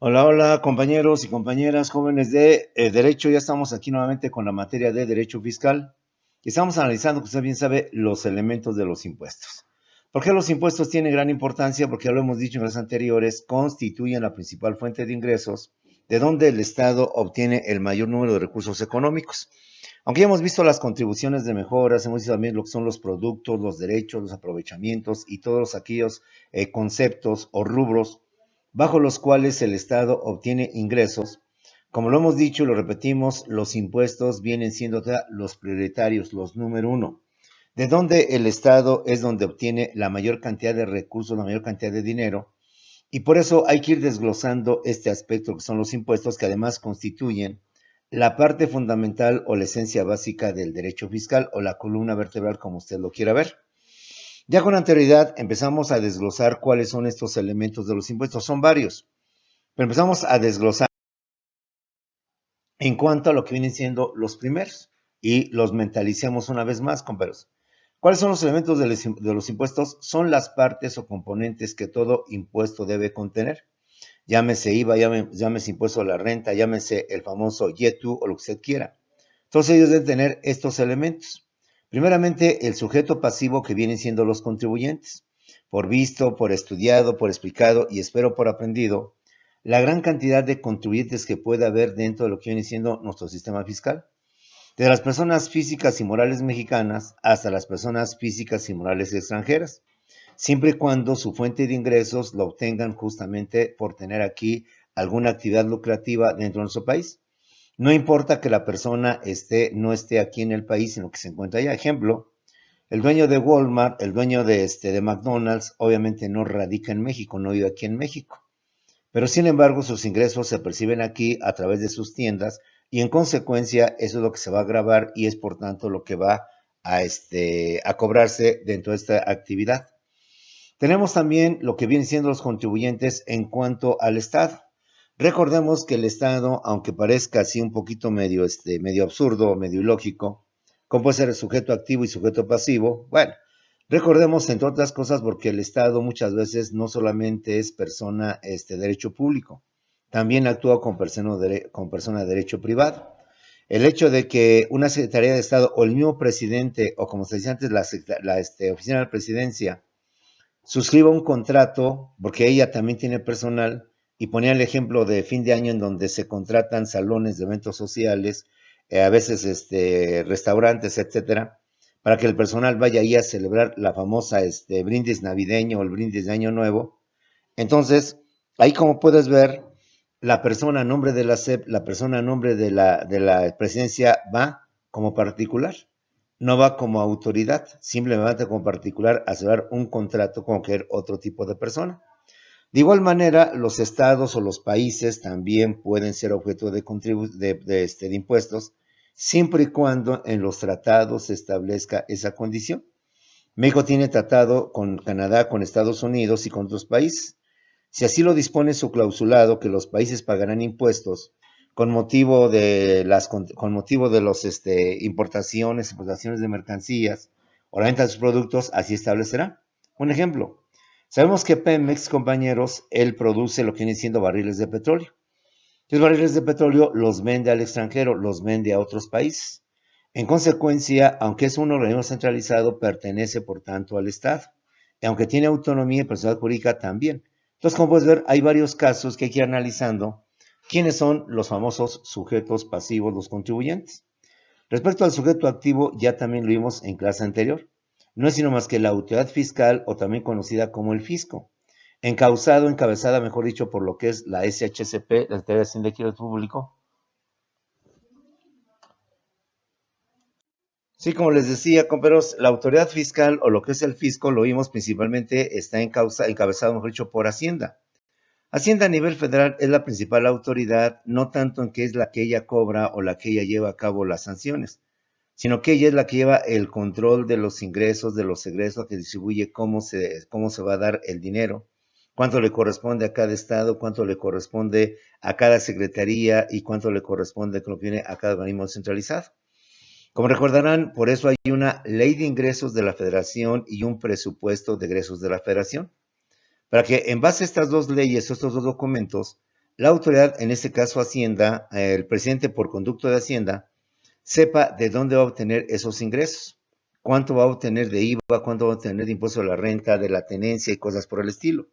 Hola, hola, compañeros y compañeras jóvenes de Derecho. Ya estamos aquí nuevamente con la materia de Derecho Fiscal y estamos analizando, como usted bien sabe, los elementos de los impuestos. ¿Por qué los impuestos tienen gran importancia? Porque ya lo hemos dicho en las anteriores, constituyen la principal fuente de ingresos de donde el Estado obtiene el mayor número de recursos económicos. Aunque ya hemos visto las contribuciones de mejoras, hemos visto también lo que son los productos, los derechos, los aprovechamientos y todos aquellos conceptos o rubros bajo los cuales el Estado obtiene ingresos. Como lo hemos dicho y lo repetimos, los impuestos vienen siendo los prioritarios, los número uno, de donde el Estado es donde obtiene la mayor cantidad de recursos, la mayor cantidad de dinero, y por eso hay que ir desglosando este aspecto que son los impuestos, que además constituyen la parte fundamental o la esencia básica del derecho fiscal o la columna vertebral, como usted lo quiera ver. Ya con anterioridad empezamos a desglosar cuáles son estos elementos de los impuestos. Son varios, pero empezamos a desglosar en cuanto a lo que vienen siendo los primeros y los mentalicemos una vez más, compañeros. ¿Cuáles son los elementos de los impuestos? Son las partes o componentes que todo impuesto debe contener. Llámese IVA, llámese impuesto a la renta, llámese el famoso YETU o lo que usted quiera. Entonces ellos deben tener estos elementos. Primeramente, el sujeto pasivo que vienen siendo los contribuyentes. Por visto, por estudiado, por explicado y espero por aprendido, la gran cantidad de contribuyentes que puede haber dentro de lo que viene siendo nuestro sistema fiscal. De las personas físicas y morales mexicanas hasta las personas físicas y morales extranjeras, siempre y cuando su fuente de ingresos lo obtengan justamente por tener aquí alguna actividad lucrativa dentro de nuestro país. No importa que la persona no esté aquí en el país, sino que se encuentre allá. Ejemplo, el dueño de Walmart, el dueño de McDonald's, obviamente no radica en México, no vive aquí en México. Pero sin embargo, sus ingresos se perciben aquí a través de sus tiendas y en consecuencia eso es lo que se va a grabar y es por tanto lo que va a cobrarse dentro de esta actividad. Tenemos también lo que vienen siendo los contribuyentes en cuanto al Estado. Recordemos que el Estado, aunque parezca así un poquito medio absurdo, medio ilógico, como puede ser el sujeto activo y sujeto pasivo, bueno, recordemos entre otras cosas porque el Estado muchas veces no solamente es persona derecho público, también actúa con persona de derecho privado. El hecho de que una Secretaría de Estado o el mismo presidente, o como se decía antes, la oficina de la presidencia, suscriba un contrato, porque ella también tiene personal, y ponía el ejemplo de fin de año en donde se contratan salones de eventos sociales, a veces restaurantes, etcétera, para que el personal vaya ahí a celebrar la famosa brindis navideño o el brindis de Año Nuevo. Entonces, ahí como puedes ver, la persona a nombre de la SEP, la persona a nombre de la presidencia va como particular, no va como autoridad, simplemente como particular a cerrar un contrato con cualquier otro tipo de persona. De igual manera, los estados o los países también pueden ser objeto de impuestos, siempre y cuando en los tratados se establezca esa condición. México tiene tratado con Canadá, con Estados Unidos y con otros países. Si así lo dispone su clausulado, que los países pagarán impuestos con motivo de los importaciones, exportaciones de mercancías o la venta de sus productos, así establecerá. Un ejemplo, sabemos que Pemex, compañeros, él produce lo que vienen siendo barriles de petróleo. Los barriles de petróleo los vende al extranjero, los vende a otros países. En consecuencia, aunque es un organismo centralizado, pertenece por tanto al Estado. Y aunque tiene autonomía y personalidad jurídica también. Entonces, como puedes ver, hay varios casos que hay que ir analizando. ¿Quiénes son los famosos sujetos pasivos, los contribuyentes? Respecto al sujeto activo, ya también lo vimos en clase anterior. No es sino más que la autoridad fiscal o también conocida como el fisco, encabezada, mejor dicho, por lo que es la SHCP, la Secretaría de Hacienda y Crédito Público. Sí, como les decía, compañeros, la autoridad fiscal o lo que es el fisco, lo vimos principalmente, está encabezado, mejor dicho, por Hacienda. Hacienda a nivel federal es la principal autoridad, no tanto en que es la que ella cobra o la que ella lleva a cabo las sanciones, sino que ella es la que lleva el control de los ingresos, de los egresos, que distribuye cómo se va a dar el dinero, cuánto le corresponde a cada estado, cuánto le corresponde a cada secretaría y cuánto le corresponde, que viene a cada organismo centralizado. Como recordarán, por eso hay una ley de ingresos de la Federación y un presupuesto de egresos de la Federación, para que en base a estas dos leyes, estos dos documentos, la autoridad, en este caso Hacienda, el presidente por conducto de Hacienda, sepa de dónde va a obtener esos ingresos, cuánto va a obtener de IVA, cuánto va a obtener de impuesto a la renta, de la tenencia y cosas por el estilo.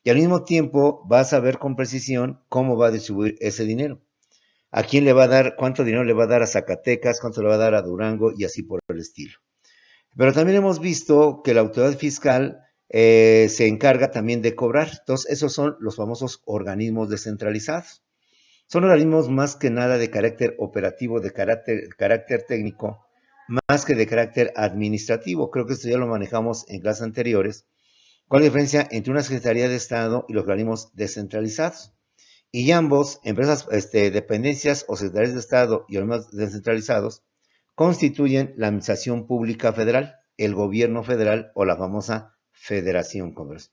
Y al mismo tiempo va a saber con precisión cómo va a distribuir ese dinero. A quién le va a dar, cuánto dinero le va a dar a Zacatecas, cuánto le va a dar a Durango y así por el estilo. Pero también hemos visto que la autoridad fiscal se encarga también de cobrar. Entonces, esos son los famosos organismos descentralizados. Son organismos más que nada de carácter operativo, de carácter técnico, más que de carácter administrativo. Creo que esto ya lo manejamos en clases anteriores. ¿Cuál es la diferencia entre una Secretaría de Estado y los organismos descentralizados? Y ambos, empresas, dependencias o secretarías de Estado y organismos descentralizados, constituyen la Administración Pública Federal, el gobierno federal o la famosa Federación Comercio.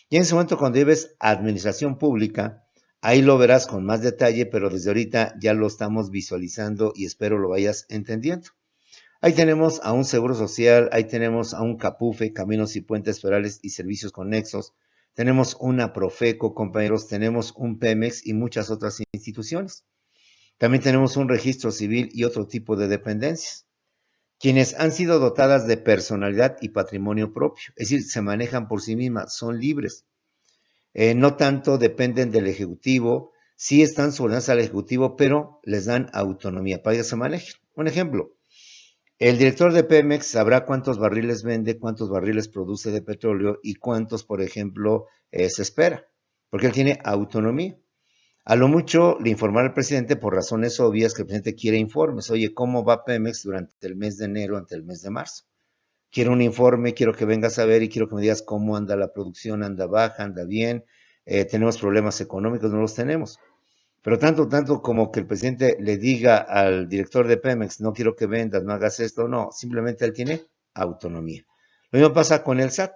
Y en ese momento, cuando lleves Administración Pública, ahí lo verás con más detalle, pero desde ahorita ya lo estamos visualizando y espero lo vayas entendiendo. Ahí tenemos a un Seguro Social, ahí tenemos a un CAPUFE, Caminos y Puentes Federales y Servicios Conexos, tenemos una Profeco, compañeros, tenemos un Pemex y muchas otras instituciones. También tenemos un registro civil y otro tipo de dependencias, quienes han sido dotadas de personalidad y patrimonio propio, es decir, se manejan por sí mismas, son libres. No tanto dependen del Ejecutivo, sí están subordinadas al Ejecutivo, pero les dan autonomía para que se manejen. Un ejemplo, el director de Pemex sabrá cuántos barriles vende, cuántos barriles produce de petróleo y cuántos, por ejemplo, se espera, porque él tiene autonomía. A lo mucho le informará al presidente por razones obvias que el presidente quiere informes. Oye, ¿cómo va Pemex durante el mes de enero ante el mes de marzo? Quiero un informe, quiero que vengas a ver y quiero que me digas cómo anda la producción, anda baja, anda bien, tenemos problemas económicos, no los tenemos. Pero tanto como que el presidente le diga al director de Pemex, no quiero que vendas, no hagas esto, no, simplemente él tiene autonomía. Lo mismo pasa con el SAT.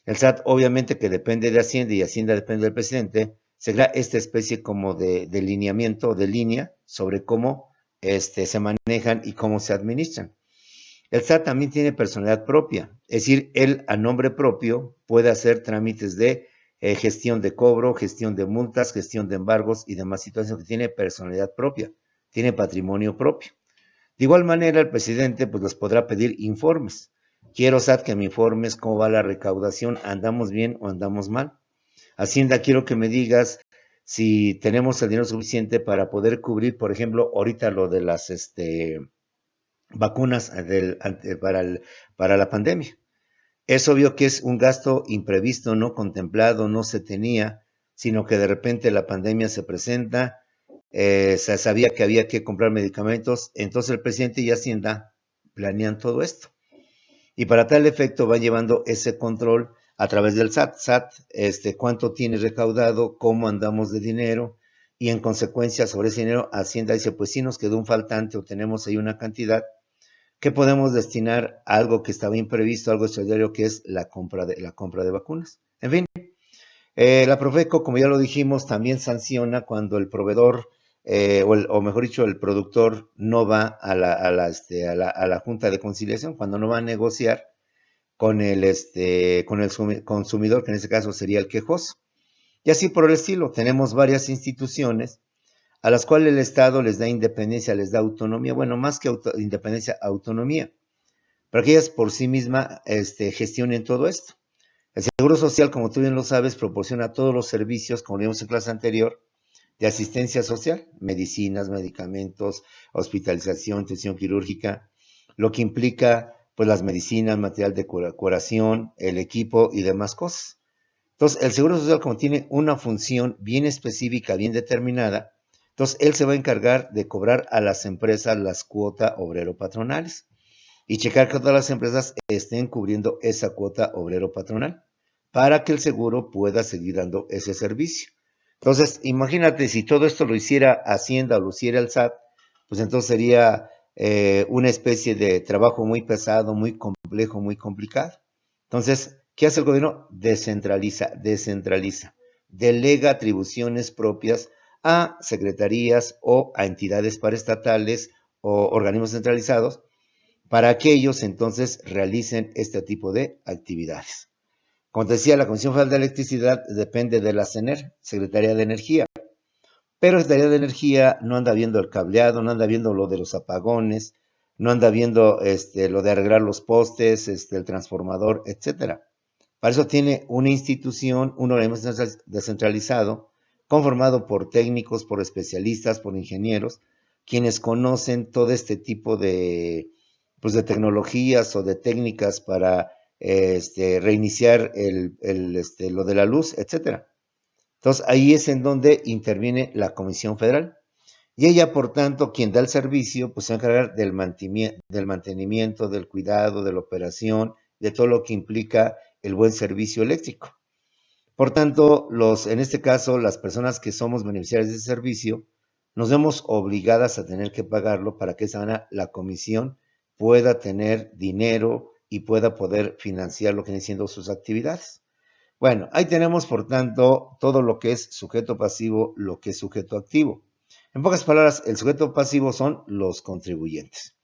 El SAT obviamente que depende de Hacienda y Hacienda depende del presidente, se crea esta especie como de lineamiento, de línea sobre cómo se manejan y cómo se administran. El SAT también tiene personalidad propia, es decir, él a nombre propio puede hacer trámites de gestión de cobro, gestión de multas, gestión de embargos y demás situaciones que tiene personalidad propia, tiene patrimonio propio. De igual manera, el presidente pues les podrá pedir informes. Quiero, SAT, que me informes cómo va la recaudación, andamos bien o andamos mal. Hacienda, quiero que me digas si tenemos el dinero suficiente para poder cubrir, por ejemplo, ahorita lo de las vacunas para la pandemia. Es obvio que es un gasto imprevisto, no contemplado, no se tenía, sino que de repente la pandemia se presenta, se sabía que había que comprar medicamentos, entonces el presidente y Hacienda planean todo esto. Y para tal efecto va llevando ese control a través del SAT. SAT, cuánto tiene recaudado, cómo andamos de dinero, y en consecuencia sobre ese dinero Hacienda dice, pues sí nos quedó un faltante o tenemos ahí una cantidad que podemos destinar a algo que estaba imprevisto, algo extraordinario, que es la compra de vacunas. En fin, la Profeco, como ya lo dijimos, también sanciona cuando el proveedor, o mejor dicho, el productor no va a la Junta de Conciliación, cuando no va a negociar con el consumidor, que en este caso sería el quejoso. Y así por el estilo, tenemos varias instituciones a las cuales el Estado les da independencia, les da autonomía, bueno, más que independencia, autonomía, para que ellas por sí mismas gestionen todo esto. El Seguro Social, como tú bien lo sabes, proporciona todos los servicios, como vimos en clase anterior, de asistencia social, medicinas, medicamentos, hospitalización, atención quirúrgica, lo que implica pues las medicinas, material de curación, el equipo y demás cosas. Entonces, el Seguro Social, como tiene una función bien específica, bien determinada, entonces él se va a encargar de cobrar a las empresas las cuotas obrero-patronales y checar que todas las empresas estén cubriendo esa cuota obrero-patronal para que el seguro pueda seguir dando ese servicio. Entonces, imagínate si todo esto lo hiciera Hacienda o lo hiciera el SAT, pues entonces sería una especie de trabajo muy pesado, muy complejo, muy complicado. Entonces, ¿qué hace el gobierno? Descentraliza, delega atribuciones propias a secretarías o a entidades paraestatales o organismos centralizados para que ellos entonces realicen este tipo de actividades. Como te decía, la Comisión Federal de Electricidad depende de la CENER, Secretaría de Energía, pero la Secretaría de Energía no anda viendo el cableado, no anda viendo lo de los apagones, no anda viendo lo de arreglar los postes, el transformador, etcétera. Para eso tiene una institución, un organismo descentralizado, conformado por técnicos, por especialistas, por ingenieros, quienes conocen todo este tipo pues de tecnologías o de técnicas para reiniciar lo de la luz, etcétera. Entonces, ahí es en donde interviene la Comisión Federal. Y ella, por tanto, quien da el servicio, pues se va a encargar del mantenimiento, del cuidado, de la operación, de todo lo que implica el buen servicio eléctrico. Por tanto, en este caso, las personas que somos beneficiarios de ese servicio, nos vemos obligadas a tener que pagarlo para que la comisión pueda tener dinero y pueda poder financiar lo que vienen siendo sus actividades. Bueno, ahí tenemos, por tanto, todo lo que es sujeto pasivo, lo que es sujeto activo. En pocas palabras, el sujeto pasivo son los contribuyentes.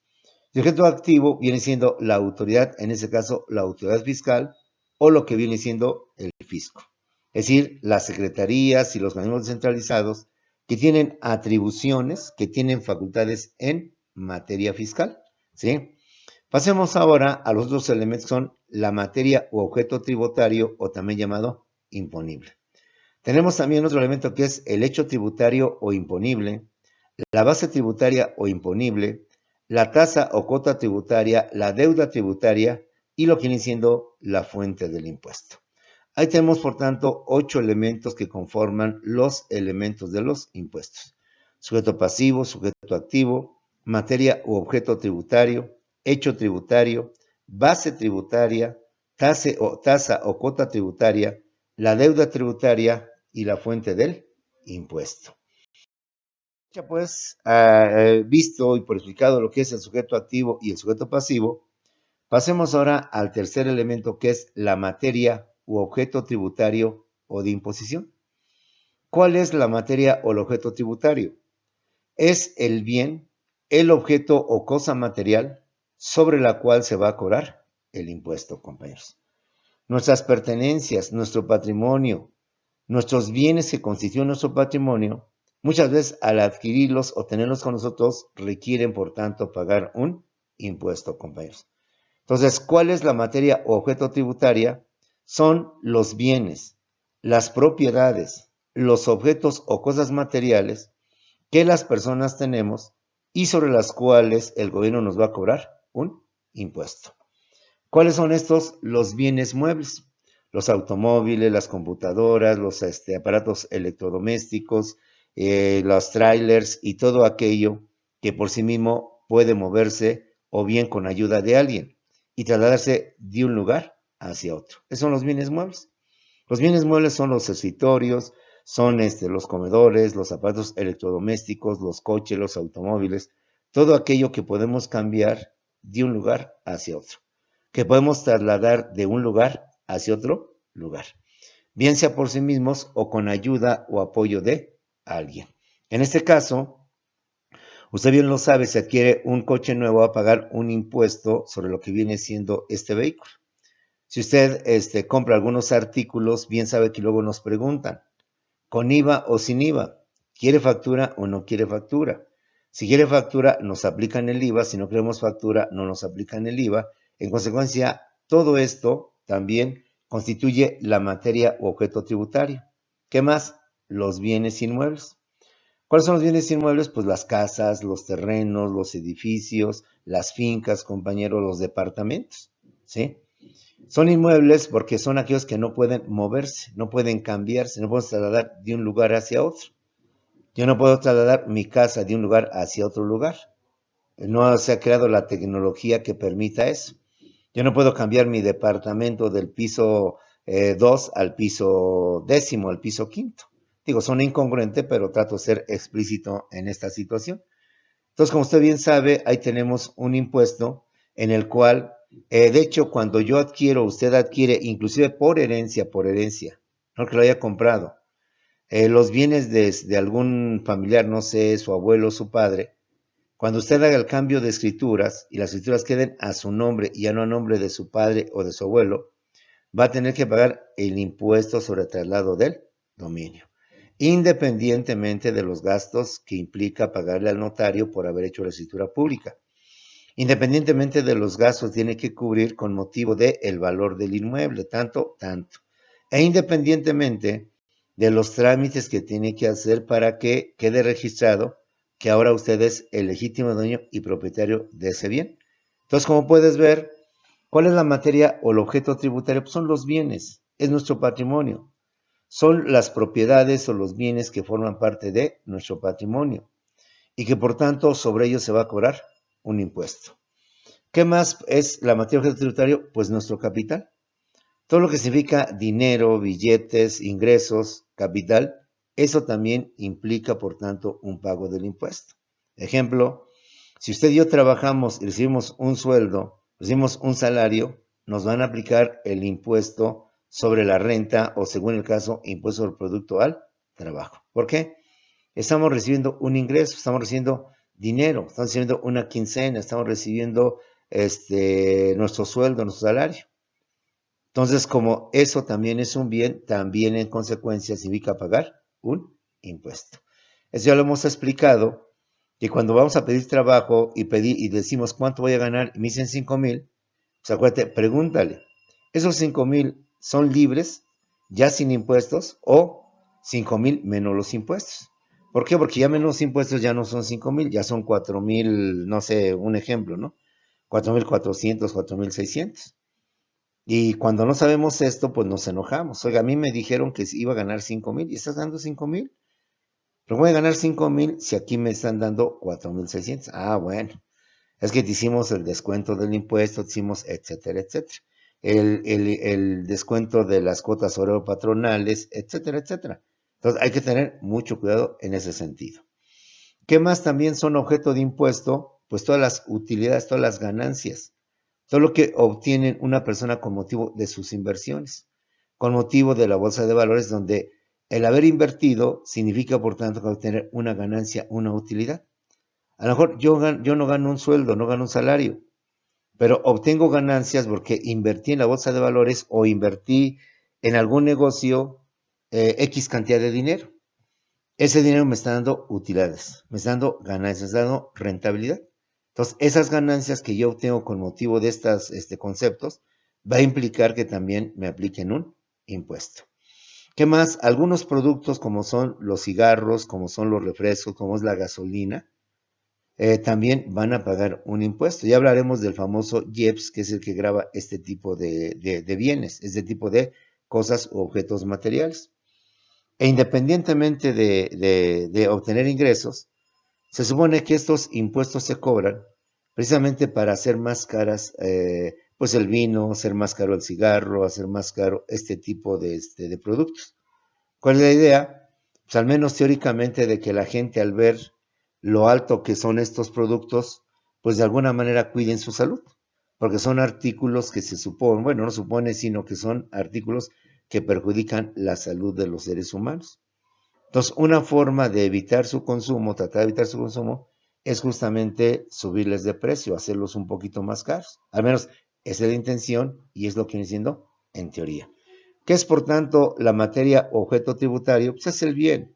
El sujeto activo viene siendo la autoridad, en este caso, la autoridad fiscal o lo que viene siendo el fisco. Es decir, las secretarías y los organismos descentralizados que tienen atribuciones, que tienen facultades en materia fiscal, ¿sí? Pasemos ahora a los otros elementos que son la materia u objeto tributario o también llamado imponible. Tenemos también otro elemento que es el hecho tributario o imponible, la base tributaria o imponible, la tasa o cuota tributaria, la deuda tributaria y lo que viene siendo la fuente del impuesto. Ahí tenemos, por tanto, 8 elementos que conforman los elementos de los impuestos. Sujeto pasivo, sujeto activo, materia u objeto tributario, hecho tributario, base tributaria, tasa o cuota tributaria, la deuda tributaria y la fuente del impuesto. Ya pues, visto y purificado lo que es el sujeto activo y el sujeto pasivo, pasemos ahora al tercer elemento que es la materia u objeto tributario o de imposición. ¿Cuál es la materia o el objeto tributario? Es el bien, el objeto o cosa material sobre la cual se va a cobrar el impuesto, compañeros. Nuestras pertenencias, nuestro patrimonio, nuestros bienes que constituyen nuestro patrimonio, muchas veces al adquirirlos o tenerlos con nosotros, requieren, por tanto, pagar un impuesto, compañeros. Entonces, ¿cuál es la materia o objeto tributaria? Son los bienes, las propiedades, los objetos o cosas materiales que las personas tenemos y sobre las cuales el gobierno nos va a cobrar un impuesto. ¿Cuáles son estos? Los bienes muebles, los automóviles, las computadoras, los aparatos electrodomésticos, los trailers y todo aquello que por sí mismo puede moverse o bien con ayuda de alguien y trasladarse de un lugar hacia otro. Esos son los bienes muebles. Los bienes muebles son los escritorios, son los comedores, los aparatos electrodomésticos, los coches, los automóviles, todo aquello que podemos cambiar de un lugar hacia otro, que podemos trasladar de un lugar hacia otro lugar, bien sea por sí mismos o con ayuda o apoyo de alguien. En este caso, usted bien lo sabe, si adquiere un coche nuevo va a pagar un impuesto sobre lo que viene siendo este vehículo. Si usted compra algunos artículos, bien sabe que luego nos preguntan, ¿con IVA o sin IVA? ¿Quiere factura o no quiere factura? Si quiere factura, nos aplican el IVA. Si no queremos factura, no nos aplican el IVA. En consecuencia, todo esto también constituye la materia u objeto tributario. ¿Qué más? Los bienes inmuebles. ¿Cuáles son los bienes inmuebles? Pues las casas, los terrenos, los edificios, las fincas, compañeros, los departamentos, ¿sí? Son inmuebles porque son aquellos que no pueden moverse, no pueden cambiarse, no pueden trasladar de un lugar hacia otro. Yo no puedo trasladar mi casa de un lugar hacia otro lugar. No se ha creado la tecnología que permita eso. Yo no puedo cambiar mi departamento del piso 2 al piso 10º, al piso 5º. Digo, son incongruentes, pero trato de ser explícito en esta situación. Entonces, como usted bien sabe, ahí tenemos un impuesto en el cual, de hecho, cuando yo adquiero, usted adquiere, inclusive por herencia, no que lo haya comprado, los bienes de algún familiar, no sé, su abuelo, su padre, Cuando usted haga el cambio de escrituras y las escrituras queden a su nombre y ya no a nombre de su padre o de su abuelo, va a tener que pagar el impuesto sobre el traslado del dominio, independientemente de los gastos que implica pagarle al notario por haber hecho la escritura pública. Independientemente de los gastos, tiene que cubrir con motivo del valor del inmueble, tanto. E independientemente de los trámites que tiene que hacer para que quede registrado que ahora usted es el legítimo dueño y propietario de ese bien. Entonces, como puedes ver, ¿cuál es la materia o el objeto tributario? Pues son los bienes, es nuestro patrimonio. Son las propiedades o los bienes que forman parte de nuestro patrimonio y que por tanto sobre ellos se va a cobrar un impuesto. ¿Qué más es la materia objeto tributario? Pues nuestro capital. Todo lo que significa dinero, billetes, ingresos, capital, eso también implica, por tanto, un pago del impuesto. Ejemplo, si usted y yo trabajamos y recibimos un sueldo, recibimos un salario, nos van a aplicar el impuesto sobre la renta o, según el caso, impuesto sobre el producto al trabajo. ¿Por qué? Estamos recibiendo un ingreso, estamos recibiendo dinero, estamos recibiendo una quincena, estamos recibiendo nuestro sueldo, nuestro salario. Entonces, como eso también es un bien, también en consecuencia significa pagar un impuesto. Eso ya lo hemos explicado, que cuando vamos a pedir trabajo y decimos cuánto voy a ganar, y me dicen 5,000, pues acuérdate, pregúntale, ¿esos 5,000 son libres, ya sin impuestos, o 5,000 menos los impuestos? ¿Por qué? Porque ya menos los impuestos ya no son 5,000, ya son 4,000, no sé, un ejemplo, ¿no? 4,400, 4,600. Y cuando no sabemos esto, pues nos enojamos. Oiga, a mí me dijeron que iba a ganar 5,000 y estás dando 5,000. Pero voy a ganar 5,000 si aquí me están dando 4,600. Ah, bueno. Es que te hicimos el descuento del impuesto, te hicimos etcétera, etcétera. El descuento de las cuotas horario patronales, etcétera, etcétera. Entonces hay que tener mucho cuidado en ese sentido. ¿Qué más también son objeto de impuesto? Pues todas las utilidades, todas las ganancias. Todo lo que obtiene una persona con motivo de sus inversiones, con motivo de la bolsa de valores, donde el haber invertido significa, por tanto, obtener una ganancia, una utilidad. A lo mejor yo no gano un sueldo, no gano un salario, pero obtengo ganancias porque invertí en la bolsa de valores o invertí en algún negocio X cantidad de dinero. Ese dinero me está dando utilidades, me está dando ganancias, me está dando rentabilidad. Entonces, esas ganancias que yo obtengo con motivo de estos conceptos, va a implicar que también me apliquen un impuesto. ¿Qué más? Algunos productos como son los cigarros, como son los refrescos, como es la gasolina, también van a pagar un impuesto. Ya hablaremos del famoso IEPS, que es el que grava este tipo de bienes, este tipo de cosas u objetos materiales. E independientemente de obtener ingresos, se supone que estos impuestos se cobran precisamente para hacer más caras pues el vino, hacer más caro el cigarro, hacer más caro este tipo de productos. ¿Cuál es la idea? Pues al menos teóricamente de que la gente al ver lo alto que son estos productos, pues de alguna manera cuiden su salud, porque son artículos que se suponen, bueno, no supone, sino que son artículos que perjudican la salud de los seres humanos. Entonces, una forma de evitar su consumo, tratar de evitar su consumo, es justamente subirles de precio, hacerlos un poquito más caros. Al menos esa es la intención y es lo que viene siendo en teoría. ¿Qué es, por tanto, la materia objeto tributario? Pues es el bien.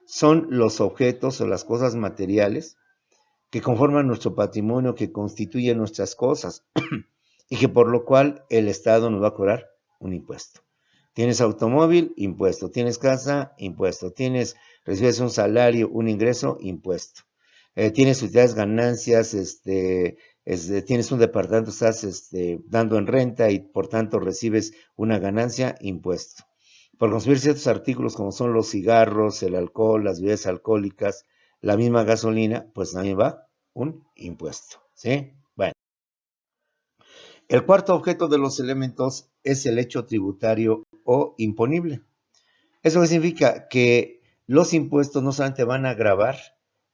Son los objetos o las cosas materiales que conforman nuestro patrimonio, que constituyen nuestras cosas y que por lo cual el Estado nos va a cobrar un impuesto. Tienes automóvil, impuesto. Tienes casa, impuesto. Recibes un salario, un ingreso, impuesto. Tienes utilidades, ganancias, tienes un departamento, estás dando en renta y por tanto recibes una ganancia, impuesto. Por consumir ciertos artículos como son los cigarros, el alcohol, las bebidas alcohólicas, la misma gasolina, pues también va un impuesto, ¿sí? Bueno. El cuarto objeto de los elementos es el hecho tributario o imponible. Eso significa que los impuestos no solamente van a gravar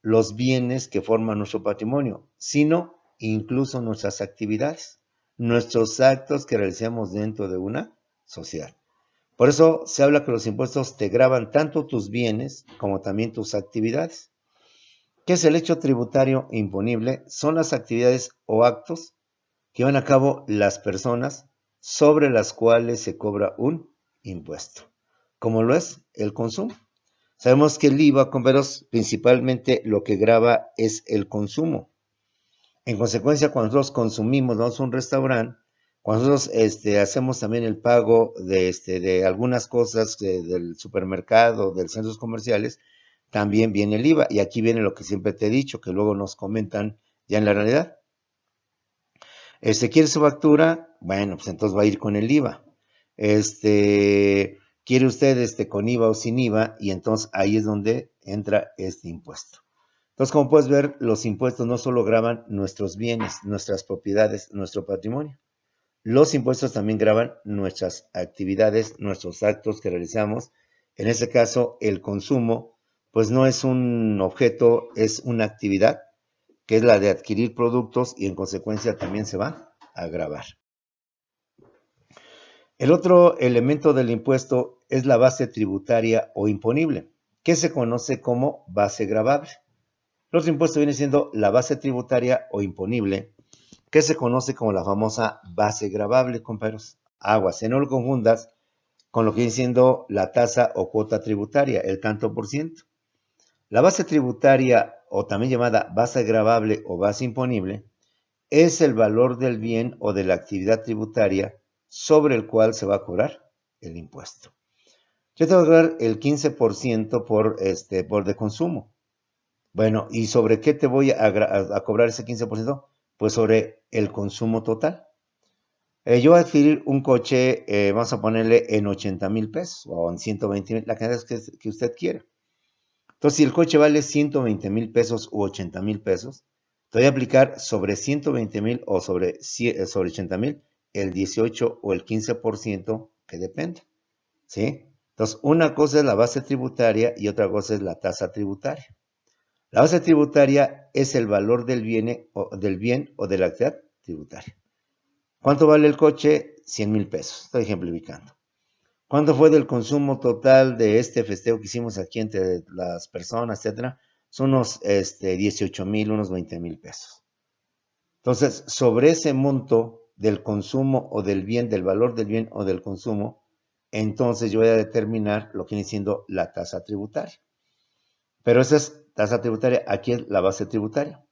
los bienes que forman nuestro patrimonio, sino incluso nuestras actividades, nuestros actos que realizamos dentro de una sociedad. Por eso se habla que los impuestos te gravan tanto tus bienes como también tus actividades. ¿Qué es el hecho tributario imponible? Son las actividades o actos que llevan a cabo las personas sobre las cuales se cobra un impuesto, como lo es el consumo. Sabemos que el IVA, compañeros, principalmente lo que grava es el consumo. En consecuencia, cuando nosotros consumimos, vamos a un restaurante, cuando nosotros hacemos también el pago de algunas cosas del supermercado, de los centros comerciales, también viene el IVA. Y aquí viene lo que siempre te he dicho, que luego nos comentan ya en la realidad. ¿Quiere su factura? Bueno, pues entonces va a ir con el IVA. ¿Quiere usted con IVA o sin IVA? Y entonces ahí es donde entra este impuesto. Entonces, como puedes ver, los impuestos no solo gravan nuestros bienes, nuestras propiedades, nuestro patrimonio. Los impuestos también gravan nuestras actividades, nuestros actos que realizamos. En este caso, el consumo, pues no es un objeto, es una actividad, que es la de adquirir productos y en consecuencia también se va a gravar. El otro elemento del impuesto es la base tributaria o imponible, que se conoce como base gravable. El otro impuesto viene siendo la base tributaria o imponible, que se conoce como la famosa base gravable, compañeros. Aguas, no lo confundas con lo que viene siendo la tasa o cuota tributaria, el tanto por ciento. La base tributaria, o también llamada base gravable o base imponible, es el valor del bien o de la actividad tributaria sobre el cual se va a cobrar el impuesto. Yo te voy a cobrar el 15% por de consumo. Bueno, ¿y sobre qué te voy a cobrar ese 15%? Pues sobre el consumo total. Yo voy a adquirir un coche, vamos a ponerle en 80,000 pesos o en 120,000, la cantidad que usted quiera. Entonces, si el coche vale 120,000 pesos u 80,000 pesos, te voy a aplicar sobre 120,000 o sobre 80,000 el 18 o el 15% que depende. ¿Sí? Entonces, una cosa es la base tributaria y otra cosa es la tasa tributaria. La base tributaria es el valor del bien o de la actividad tributaria. ¿Cuánto vale el coche? 100,000 pesos. Estoy ejemplificando. ¿Cuánto fue del consumo total de este festejo que hicimos aquí entre las personas, etcétera? Son unos 18,000, unos 20,000 pesos. Entonces, sobre ese monto del consumo o del bien, del valor del bien o del consumo, entonces yo voy a determinar lo que viene siendo la tasa tributaria. Pero esa es tasa tributaria, aquí es la base tributaria.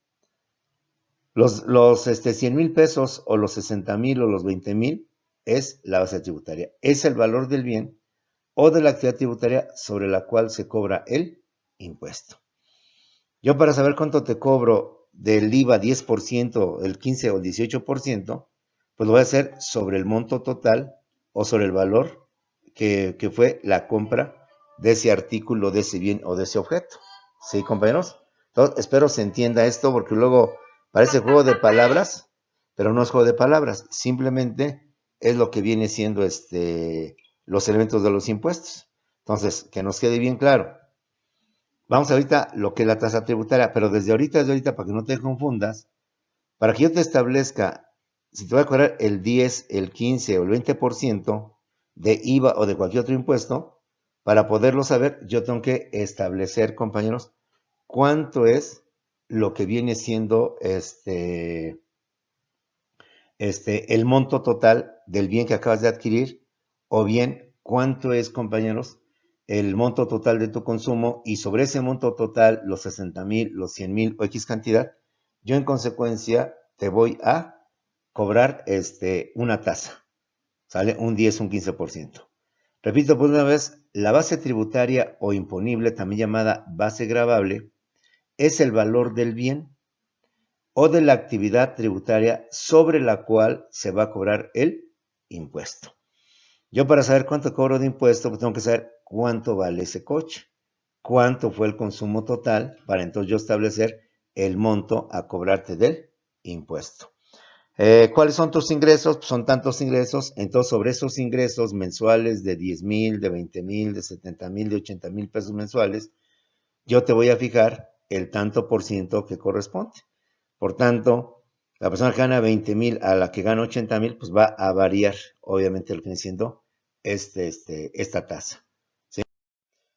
Los 100,000 pesos o los 60,000 o los 20,000 es la base tributaria. Es el valor del bien o de la actividad tributaria sobre la cual se cobra el impuesto. Yo para saber cuánto te cobro del IVA 10%, el 15 o el 18%, pues lo voy a hacer sobre el monto total o sobre el valor que fue la compra de ese artículo, de ese bien o de ese objeto. ¿Sí, compañeros? Entonces, espero se entienda esto porque luego parece juego de palabras, pero no es juego de palabras, simplemente es lo que viene siendo los elementos de los impuestos. Entonces, que nos quede bien claro. Vamos ahorita lo que es la tasa tributaria, pero desde ahorita, para que no te confundas, para que yo te establezca si te voy a cobrar el 10, el 15 o el 20% de IVA o de cualquier otro impuesto, para poderlo saber, yo tengo que establecer, compañeros, cuánto es lo que viene siendo el monto total del bien que acabas de adquirir, o bien cuánto es, compañeros, el monto total de tu consumo, y sobre ese monto total, los 60,000, los 100,000 o X cantidad, yo en consecuencia te voy a cobrar una tasa, ¿sale? Un 10, un 15%. Repito por una vez, la base tributaria o imponible, también llamada base gravable, es el valor del bien o de la actividad tributaria sobre la cual se va a cobrar el impuesto. Yo para saber cuánto cobro de impuesto, pues tengo que saber cuánto vale ese coche, cuánto fue el consumo total, para entonces yo establecer el monto a cobrarte del impuesto. ¿Cuáles son tus ingresos? Pues son tantos ingresos, entonces sobre esos ingresos mensuales de 10,000, de 20,000, de 70,000, de 80,000 pesos mensuales, yo te voy a fijar el tanto por ciento que corresponde. Por tanto, la persona que gana 20,000 a la que gana 80,000, pues va a variar, obviamente, lo que viene siendo esta tasa. ¿Sí?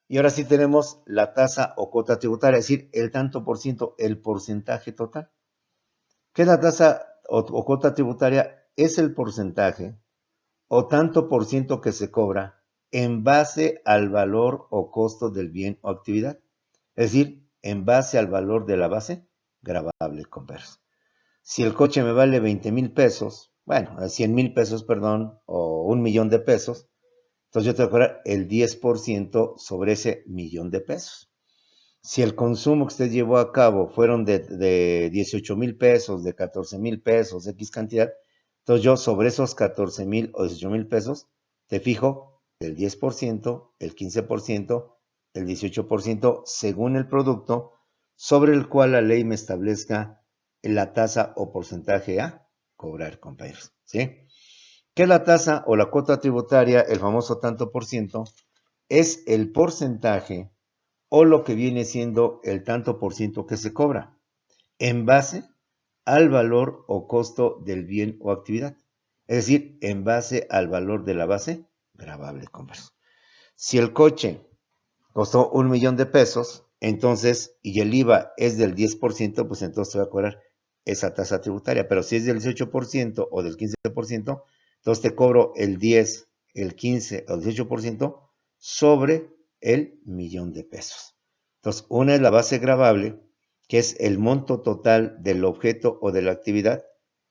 Y ahora sí tenemos la tasa o cuota tributaria, es decir, el tanto por ciento, el porcentaje total. ¿Qué es la tasa o cuota tributaria? Es el porcentaje o tanto por ciento que se cobra en base al valor o costo del bien o actividad. Es decir, en base al valor de la base gravable, compadres. Si el coche me vale 20,000 pesos, bueno, 100,000 pesos, perdón, o 1,000,000 de pesos, entonces yo tengo que cobrar el 10% sobre ese 1,000,000 de pesos. Si el consumo que usted llevó a cabo fueron de 18,000 pesos, de 14,000 pesos, X cantidad, entonces yo sobre esos 14,000 o 18,000 pesos te fijo el 10%, el 15%, el 18%, según el producto sobre el cual la ley me establezca la tasa o porcentaje a cobrar, compañeros. ¿Sí? ¿Qué es la tasa o la cuota tributaria? El famoso tanto por ciento es el porcentaje o lo que viene siendo el tanto por ciento que se cobra en base al valor o costo del bien o actividad. Es decir, en base al valor de la base gravable, compas. Si el coche costó 1,000,000 de pesos, entonces, y el IVA es del 10%, pues entonces te va a cobrar esa tasa tributaria. Pero si es del 18% o del 15%, entonces te cobro el 10, el 15 o el 18% sobre el 1,000,000 de pesos. Entonces, una es la base gravable, que es el monto total del objeto o de la actividad,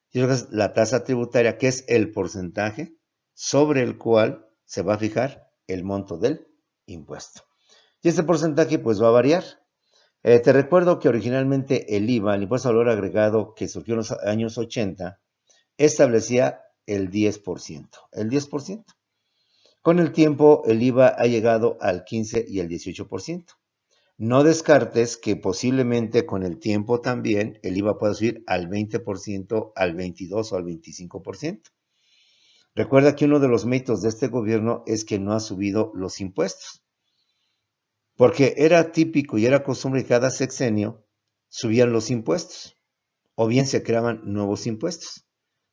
y otra es la tasa tributaria, que es el porcentaje sobre el cual se va a fijar el monto del impuesto. Y este porcentaje pues va a variar. Te recuerdo que originalmente el IVA, el impuesto al valor agregado que surgió en los años 80, establecía el 10%. El 10%. Con el tiempo el IVA ha llegado al 15 y el 18%. No descartes que posiblemente con el tiempo también el IVA pueda subir al 20%, al 22% o al 25%. Recuerda que uno de los méritos de este gobierno es que no ha subido los impuestos. Porque era típico y era costumbre que cada sexenio subían los impuestos o bien se creaban nuevos impuestos,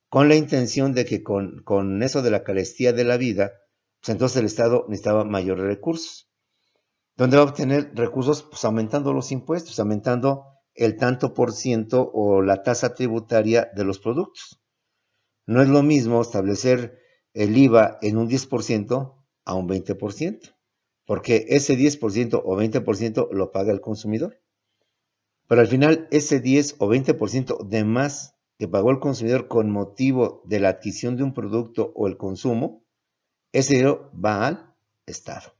con la intención de que con eso de la carestía de la vida, pues entonces el Estado necesitaba mayores recursos. ¿Dónde va a obtener recursos? Pues aumentando los impuestos, aumentando el tanto por ciento o la tasa tributaria de los productos. No es lo mismo establecer el IVA en un 10% a un 20%, porque ese 10% o 20% lo paga el consumidor. Pero al final ese 10 o 20% de más que pagó el consumidor con motivo de la adquisición de un producto o el consumo, ese dinero va al Estado.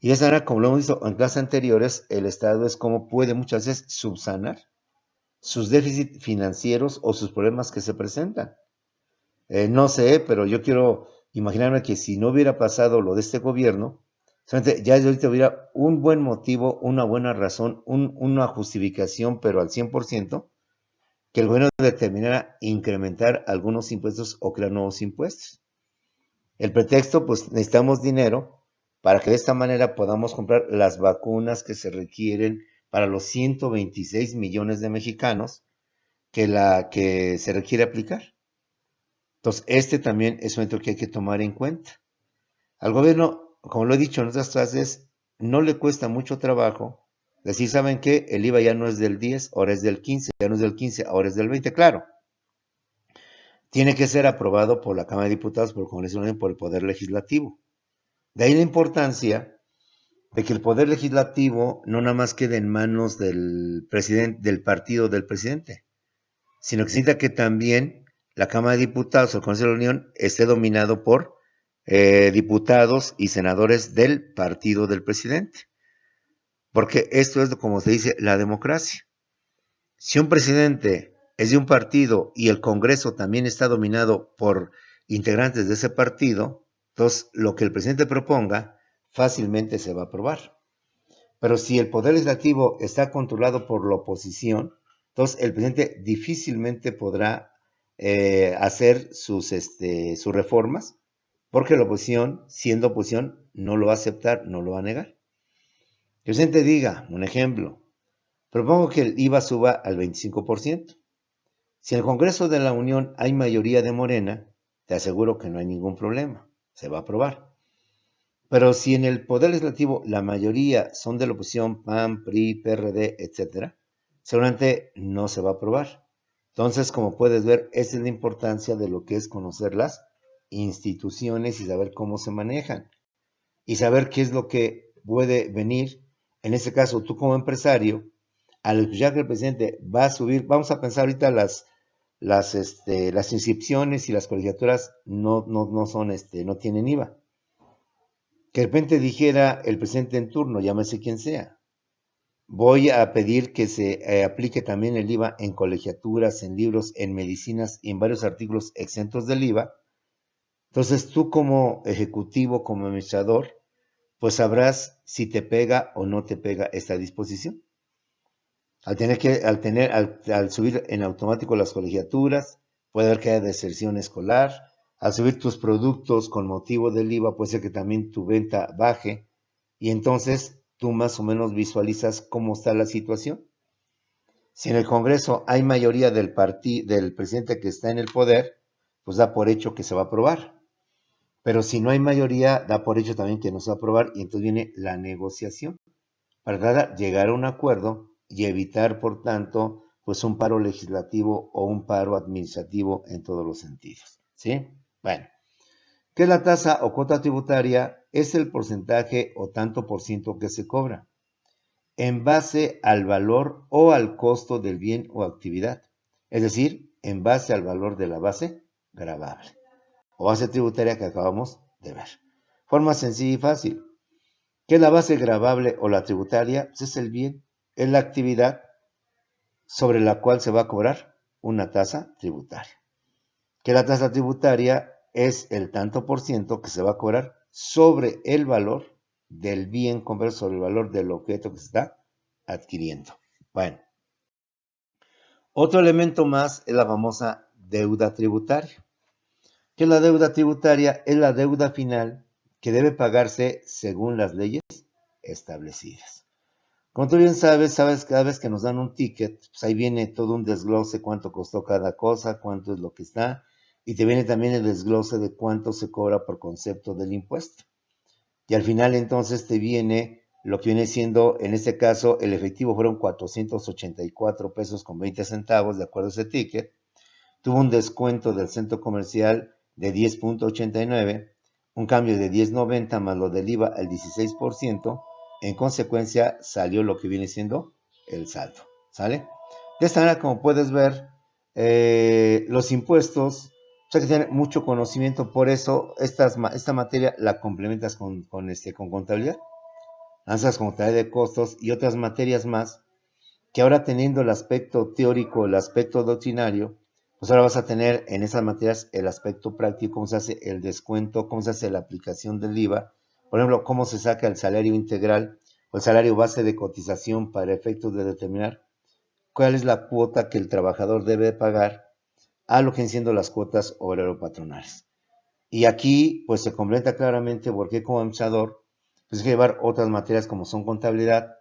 Y esa era, como lo hemos visto en clases anteriores, el Estado es como puede muchas veces subsanar sus déficits financieros o sus problemas que se presentan. No sé, pero yo quiero imaginarme que si no hubiera pasado lo de este gobierno, solamente ya desde ahorita hubiera un buen motivo, una buena razón, una justificación, pero al 100%, que el gobierno determinara incrementar algunos impuestos o crear nuevos impuestos. El pretexto, pues necesitamos dinero para que de esta manera podamos comprar las vacunas que se requieren para los 126 millones de mexicanos que se requiere aplicar. Entonces, este también es un hecho que hay que tomar en cuenta. Al gobierno, como lo he dicho en otras clases, no le cuesta mucho trabajo decir, ¿saben qué? El IVA ya no es del 10, ahora es del 15, ya no es del 15, ahora es del 20. Claro, tiene que ser aprobado por la Cámara de Diputados, por el Congreso y por el Poder Legislativo. De ahí la importancia de que el Poder Legislativo no nada más quede en manos del presidente, del partido del presidente, sino que sienta que también la Cámara de Diputados o el Consejo de la Unión esté dominado por diputados y senadores del partido del presidente. Porque esto es como se dice la democracia. Si un presidente es de un partido y el Congreso también está dominado por integrantes de ese partido, entonces lo que el presidente proponga fácilmente se va a aprobar. Pero si el poder legislativo está controlado por la oposición, entonces el presidente difícilmente podrá hacer sus reformas, porque la oposición, siendo oposición, no lo va a aceptar, no lo va a negar. Que el presidente diga, un ejemplo, propongo que el IVA suba al 25%. Si en el Congreso de la Unión hay mayoría de Morena, te aseguro que no hay ningún problema, se va a aprobar. Pero si en el Poder Legislativo la mayoría son de la oposición, PAN, PRI, PRD, etcétera, seguramente no se va a aprobar. Entonces, como puedes ver, esa es la importancia de lo que es conocer las instituciones y saber cómo se manejan y saber qué es lo que puede venir. En este caso, tú como empresario, al escuchar que el presidente va a subir, vamos a pensar ahorita las inscripciones y las colegiaturas no son, no tienen IVA. Que de repente dijera el presidente en turno, llámese quien sea, voy a pedir que se aplique también el IVA en colegiaturas, en libros, en medicinas y en varios artículos exentos del IVA. Entonces tú como ejecutivo, como administrador, pues sabrás si te pega o no te pega esta disposición. Al subir en automático las colegiaturas, puede haber que haya deserción escolar. Al subir tus productos con motivo del IVA, puede ser que también tu venta baje. Y entonces tú más o menos visualizas cómo está la situación. Si en el Congreso hay mayoría del presidente que está en el poder, pues da por hecho que se va a aprobar. Pero si no hay mayoría, da por hecho también que no se va a aprobar y entonces viene la negociación para llegar a un acuerdo y evitar, por tanto, pues un paro legislativo o un paro administrativo en todos los sentidos. ¿Sí? Bueno, ¿qué es la tasa o cuota tributaria? Es el porcentaje o tanto por ciento que se cobra en base al valor o al costo del bien o actividad, es decir, en base al valor de la base gravable o base tributaria que acabamos de ver. Forma sencilla y fácil. ¿Qué es la base gravable o la tributaria? Pues es el bien, es la actividad sobre la cual se va a cobrar una tasa tributaria. ¿Qué es la tasa tributaria? Es el tanto por ciento que se va a cobrar sobre el valor del bien comprado, sobre el valor del objeto que se está adquiriendo. Bueno, otro elemento más es la famosa deuda tributaria. ¿Qué es la deuda tributaria? Es la deuda final que debe pagarse según las leyes establecidas. Como tú bien sabes, cada vez que nos dan un ticket, pues ahí viene todo un desglose, cuánto costó cada cosa, cuánto es lo que está, y te viene también el desglose de cuánto se cobra por concepto del impuesto. Y al final entonces te viene lo que viene siendo, en este caso, el efectivo fueron 484 pesos con 20 centavos, de acuerdo a ese ticket. Tuvo un descuento del centro comercial de 10.89, un cambio de 10.90 más lo del IVA al 16%. En consecuencia, salió lo que viene siendo el saldo. ¿Sale? De esta manera, como puedes ver, los impuestos, hay que tener mucho conocimiento, por eso esta materia la complementas con contabilidad, lanzas contabilidad de costos y otras materias más, que ahora teniendo el aspecto teórico, el aspecto doctrinario, pues ahora vas a tener en esas materias el aspecto práctico, cómo se hace el descuento, cómo se hace la aplicación del IVA, por ejemplo, cómo se saca el salario integral o el salario base de cotización para efectos de determinar cuál es la cuota que el trabajador debe pagar a lo que vienen siendo las cuotas obrero-patronales. Y aquí, pues se completa claramente porque como administrador, pues hay que llevar otras materias como son contabilidad,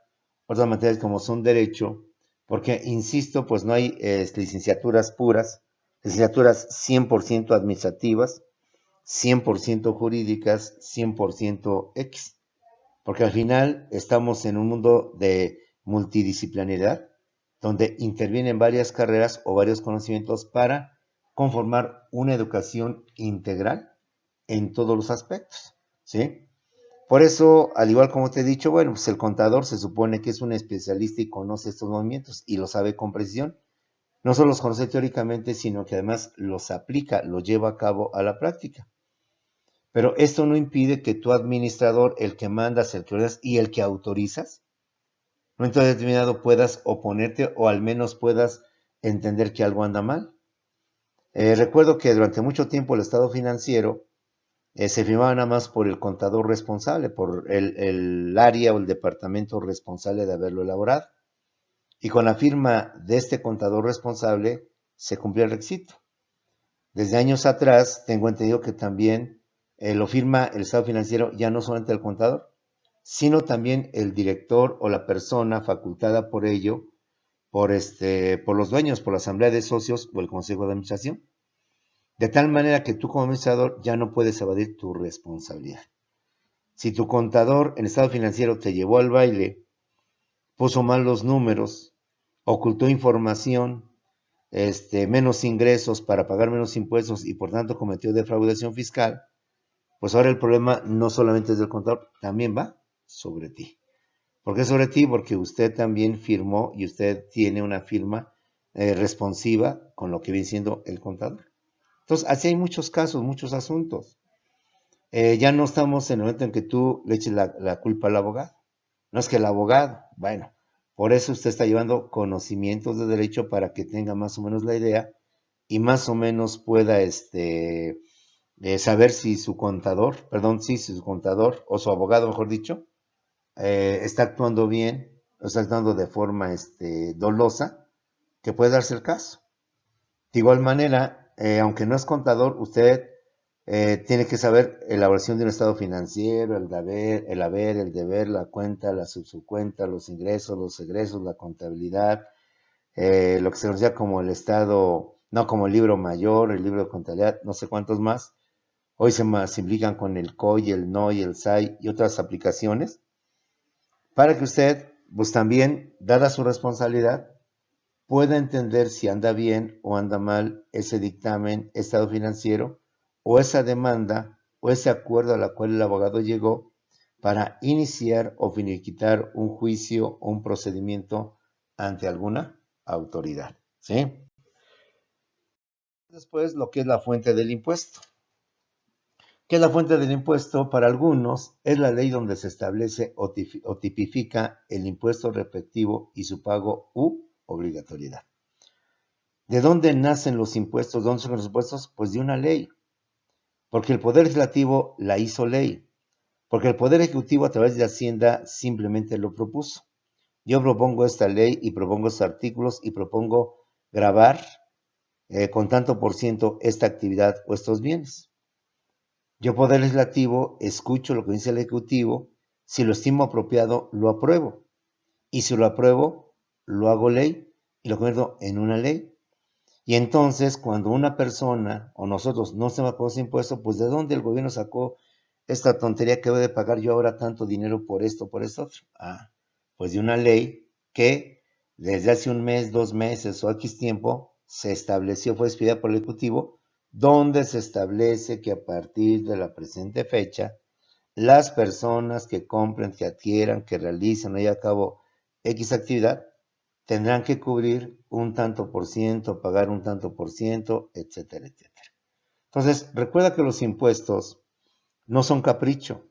otras materias como son derecho, porque, insisto, pues no hay licenciaturas puras, licenciaturas 100% administrativas, 100% jurídicas, 100% X, porque al final estamos en un mundo de multidisciplinaridad, donde intervienen varias carreras o varios conocimientos para conformar una educación integral en todos los aspectos, ¿sí? Por eso, al igual como te he dicho, bueno, pues el contador se supone que es un especialista y conoce estos movimientos y lo sabe con precisión. No solo los conoce teóricamente, sino que además los aplica, los lleva a cabo a la práctica. Pero esto no impide que tu administrador, el que mandas, el que ordenas y el que autorizas, en un momento determinado puedas oponerte o al menos puedas entender que algo anda mal. Recuerdo que durante mucho tiempo el estado financiero se firmaba nada más por el contador responsable, por el área o el departamento responsable de haberlo elaborado. Y con la firma de este contador responsable se cumplía el requisito. Desde años atrás tengo entendido que también lo firma el estado financiero ya no solamente el contador, sino también el director o la persona facultada por ello, por los dueños, por la asamblea de socios o el consejo de administración. De tal manera que tú como administrador ya no puedes evadir tu responsabilidad. Si tu contador en estado financiero te llevó al baile, puso mal los números, ocultó información, menos ingresos para pagar menos impuestos y por tanto cometió defraudación fiscal, pues ahora el problema no solamente es del contador, también va sobre ti. ¿Por qué sobre ti? Porque usted también firmó y usted tiene una firma responsiva con lo que viene siendo el contador. Entonces, así hay muchos casos, muchos asuntos. Ya no estamos en el momento en que tú le eches la culpa al abogado. No es que el abogado, bueno, por eso usted está llevando conocimientos de derecho para que tenga más o menos la idea y más o menos pueda saber si su contador, perdón, sí, si su contador o su abogado, mejor dicho, está actuando bien, o está actuando de forma dolosa, que puede darse el caso. De igual manera, aunque no es contador, usted tiene que saber elaboración de un estado financiero, el deber, la cuenta, la subcuenta, los ingresos, los egresos, la contabilidad, lo que se conocía como el estado, no como el libro mayor, el libro de contabilidad, no sé cuántos más. Hoy se implican con el COI, el NOI, el SAI y otras aplicaciones, para que usted, pues también, dada su responsabilidad, pueda entender si anda bien o anda mal ese dictamen, estado financiero o esa demanda o ese acuerdo a la cual el abogado llegó para iniciar o finiquitar un juicio o un procedimiento ante alguna autoridad, ¿sí? Después, lo que es la fuente del impuesto. ¿Qué es la fuente del impuesto? Para algunos es la ley donde se establece o tipifica el impuesto respectivo y su pago u obligatoriedad. ¿De dónde nacen los impuestos? ¿Dónde son los impuestos? Pues de una ley. Porque el Poder Legislativo la hizo ley. Porque el Poder Ejecutivo a través de Hacienda simplemente lo propuso. Yo propongo esta ley y propongo estos artículos y propongo gravar con tanto por ciento esta actividad o estos bienes. Yo, Poder Legislativo, escucho lo que dice el Ejecutivo. Si lo estimo apropiado, lo apruebo. Y si lo apruebo, lo hago ley y lo convierto en una ley. Y entonces, cuando una persona o nosotros no se me pagó ese impuesto, pues ¿de dónde el gobierno sacó esta tontería que debo de pagar yo ahora tanto dinero por esto, por esto otro? Ah, pues de una ley que desde hace un mes, 2 meses o X tiempo se estableció, fue expedida por el Ejecutivo, donde se establece que a partir de la presente fecha, las personas que compren, que adquieran, que realicen o lleven a cabo X actividad, tendrán que cubrir un tanto por ciento, pagar un tanto por ciento, etcétera, etcétera. Entonces, recuerda que los impuestos no son capricho,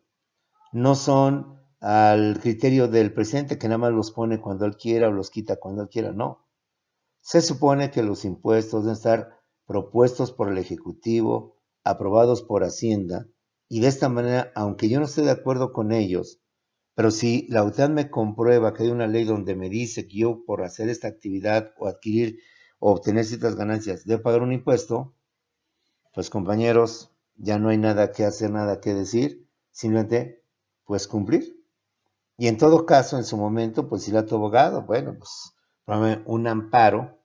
no son al criterio del presidente que nada más los pone cuando él quiera o los quita cuando él quiera, no. Se supone que los impuestos deben estar propuestos por el Ejecutivo, aprobados por Hacienda, y de esta manera, aunque yo no esté de acuerdo con ellos, pero si la autoridad me comprueba que hay una ley donde me dice que yo por hacer esta actividad o adquirir o obtener ciertas ganancias debo pagar un impuesto, pues compañeros, ya no hay nada que hacer, nada que decir, simplemente pues cumplir. Y en todo caso, en su momento, pues ir a tu abogado, bueno, pues un amparo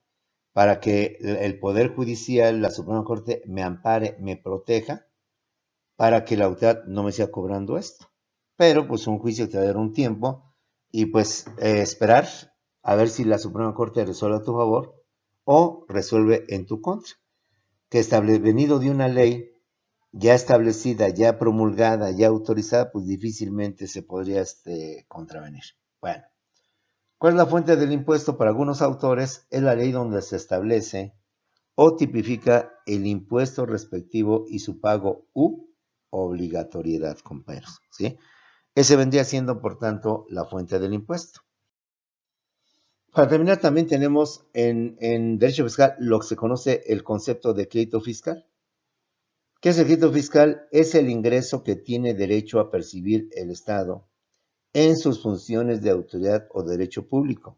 para que el Poder Judicial, la Suprema Corte, me ampare, me proteja, para que la autoridad no me siga cobrando esto. Pero pues un juicio te va a dar un tiempo y pues esperar a ver si la Suprema Corte resuelve a tu favor o resuelve en tu contra. Que venido de una ley ya establecida, ya promulgada, ya autorizada, pues difícilmente se podría contravenir. Bueno, ¿cuál es la fuente del impuesto? Para algunos autores es la ley donde se establece o tipifica el impuesto respectivo y su pago u obligatoriedad, compañeros, ¿sí? Ese vendría siendo, por tanto, la fuente del impuesto. Para terminar, también tenemos en derecho fiscal lo que se conoce el concepto de crédito fiscal. ¿Qué es el crédito fiscal? Es el ingreso que tiene derecho a percibir el Estado en sus funciones de autoridad o derecho público,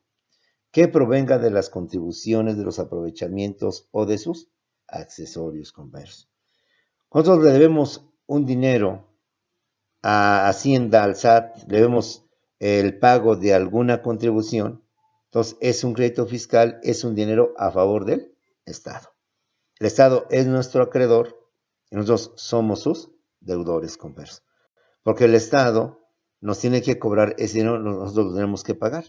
que provenga de las contribuciones, de los aprovechamientos o de sus accesorios, compañeros. Nosotros le debemos un dinero a Hacienda, al SAT, le debemos el pago de alguna contribución, entonces es un crédito fiscal, es un dinero a favor del Estado. El Estado es nuestro acreedor y nosotros somos sus deudores, compañeros. porque el Estado nos tiene que cobrar ese dinero, nosotros lo tenemos que pagar.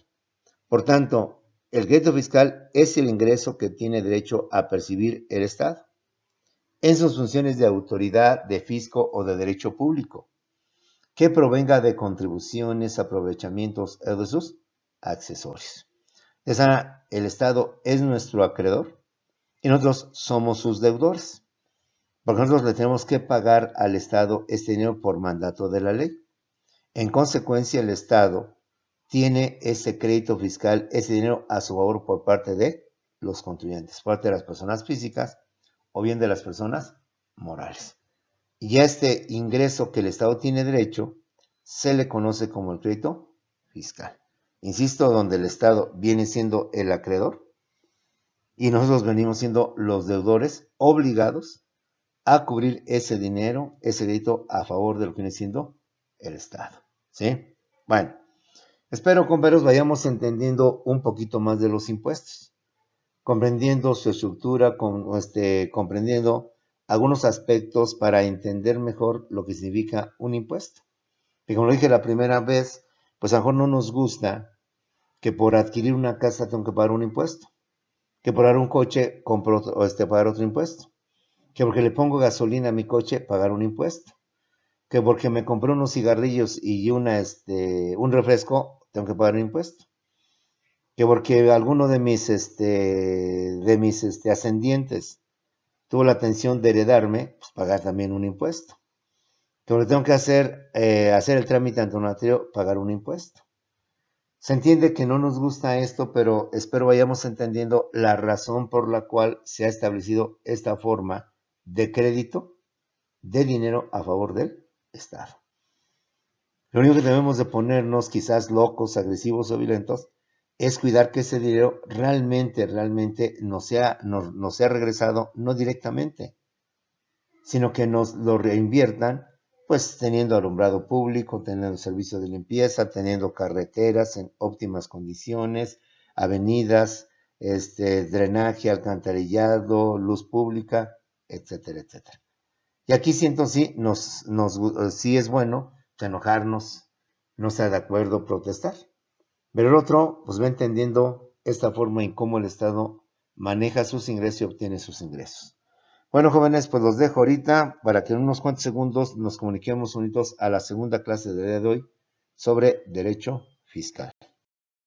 Por tanto, el crédito fiscal es el ingreso que tiene derecho a percibir el Estado en sus funciones de autoridad, de fisco o de derecho público, que provenga de contribuciones, aprovechamientos o de sus accesorios. El Estado es nuestro acreedor y nosotros somos sus deudores, porque nosotros le tenemos que pagar al Estado este dinero por mandato de la ley. En consecuencia, el Estado tiene ese crédito fiscal, ese dinero a su favor por parte de los contribuyentes, por parte de las personas físicas o bien de las personas morales. Y a este ingreso que el Estado tiene derecho se le conoce como el crédito fiscal. Insisto, donde el Estado viene siendo el acreedor y nosotros venimos siendo los deudores obligados a cubrir ese dinero, ese crédito a favor de lo que viene siendo el Estado. ¿Sí? Bueno, espero, compañeros, vayamos entendiendo un poquito más de los impuestos, comprendiendo su estructura, comprendiendo algunos aspectos para entender mejor lo que significa un impuesto. Y como lo dije la primera vez, pues a lo mejor no nos gusta que por adquirir una casa tengo que pagar un impuesto, que por dar un coche compro pagar otro impuesto, que porque le pongo gasolina a mi coche pagar un impuesto, que porque me compré unos cigarrillos y un refresco tengo que pagar un impuesto, que porque alguno de mis ascendientes tuvo la atención de heredarme, pues pagar también un impuesto. Que porque tengo que hacer el trámite ante un notario, pagar un impuesto. Se entiende que no nos gusta esto, pero espero vayamos entendiendo la razón por la cual se ha establecido esta forma de crédito de dinero a favor del Estado. Lo único que debemos de ponernos, quizás locos, agresivos o violentos, es cuidar que ese dinero realmente nos sea regresado, no directamente, sino que nos lo reinviertan, pues teniendo alumbrado público, teniendo servicio de limpieza, teniendo carreteras en óptimas condiciones, avenidas, drenaje, alcantarillado, luz pública, etcétera, etcétera. Y aquí siento sí es bueno enojarnos, no estar de acuerdo, protestar. Pero el otro, pues va entendiendo esta forma en cómo el Estado maneja sus ingresos y obtiene sus ingresos. Bueno, jóvenes, pues los dejo ahorita para que en unos cuantos segundos nos comuniquemos unidos a la segunda clase del día de hoy sobre derecho fiscal.